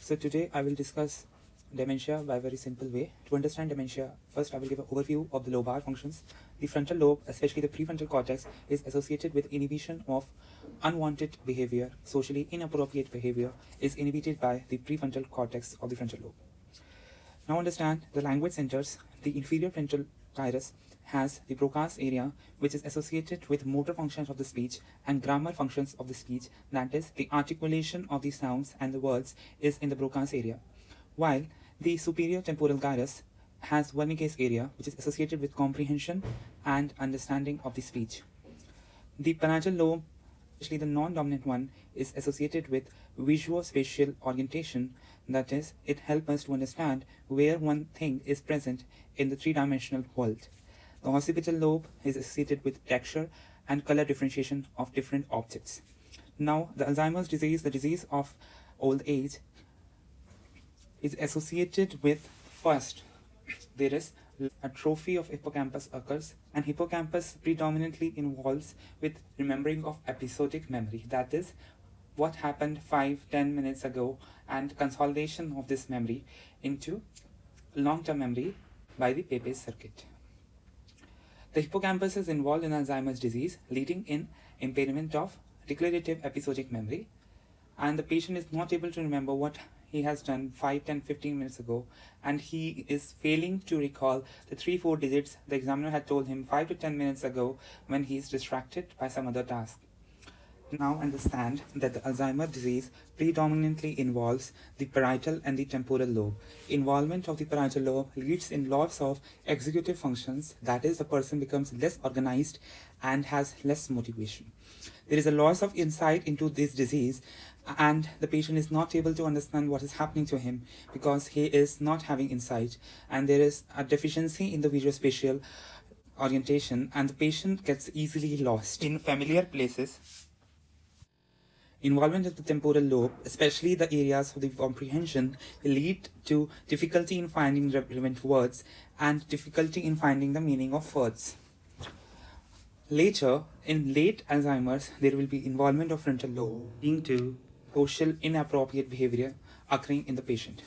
So today I will discuss dementia by a very simple way. To understand dementia, first I will give an overview of the lobar functions. The frontal lobe, especially the prefrontal cortex, is associated with inhibition of unwanted behavior. Socially inappropriate behavior is inhibited by the prefrontal cortex of the frontal lobe. Now understand the language centers. The inferior frontal gyrus has the Broca's area, which is associated with motor functions of the speech and grammar functions of the speech, that is, the articulation of the sounds and the words is in the Broca's area, while the superior temporal gyrus has Wernicke's area, which is associated with comprehension and understanding of the speech. The parietal lobe, especially the non-dominant one, is associated with visuospatial orientation. That is, it helps us to understand where one thing is present in the three-dimensional world. The occipital lobe is associated with texture and color differentiation of different objects. Now, the Alzheimer's disease, the disease of old age, is associated with, first, there is atrophy of hippocampus occurs, and hippocampus predominantly involves with remembering of episodic memory, that is what happened 5-10 minutes ago, and consolidation of this memory into long-term memory by the Pepys circuit. The hippocampus is involved in Alzheimer's disease, leading in impairment of declarative episodic memory, and the patient is not able to remember what he has done 5, 10, 15 minutes ago, and he is failing to recall the 3-4 digits the examiner had told him 5 to 10 minutes ago when he is distracted by some other task. Now understand that the Alzheimer's disease predominantly involves the parietal and the temporal lobe. Involvement of the parietal lobe leads in loss of executive functions, that is, the person becomes less organized and has less motivation. There is a loss of insight into this disease, and the patient is not able to understand what is happening to him because he is not having insight, and there is a deficiency in the visuospatial orientation, and the patient gets easily lost in familiar places. Involvement of the temporal lobe, especially the areas of the comprehension, will lead to difficulty in finding relevant words and difficulty in finding the meaning of words. Later, in late Alzheimer's, there will be involvement of frontal lobe, leading to social inappropriate behavior occurring in the patient.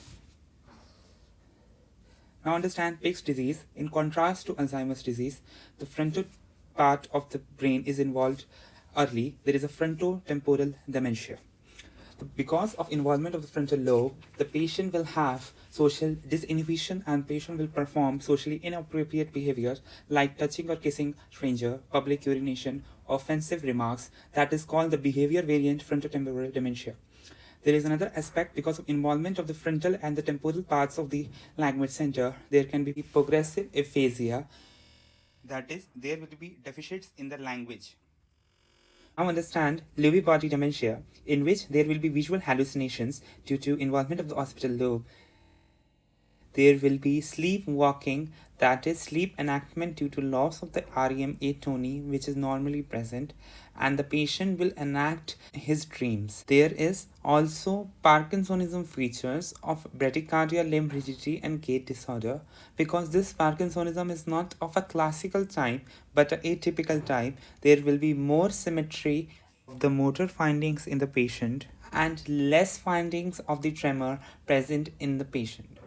Now understand Pick's disease. In contrast to Alzheimer's disease, the frontal part of the brain is involved early. There is a frontotemporal dementia. Because of involvement of the frontal lobe, the patient will have social disinhibition, and patient will perform socially inappropriate behaviors like touching or kissing stranger, public urination, offensive remarks. That is called the behavior variant frontotemporal dementia. There is another aspect. Because of involvement of the frontal and the temporal parts of the language center, there can be progressive aphasia. That is, there will be deficits in the language. Now understand Lewy body dementia, in which there will be visual hallucinations due to involvement of the occipital lobe. There will be sleepwalking, that is sleep enactment due to loss of the REM atony, which is normally present, and the patient will enact his dreams. There is also Parkinsonism features of bradycardia, limb rigidity, and gait disorder. Because this Parkinsonism is not of a classical type but an atypical type, there will be more symmetry of the motor findings in the patient and less findings of the tremor present in the patient.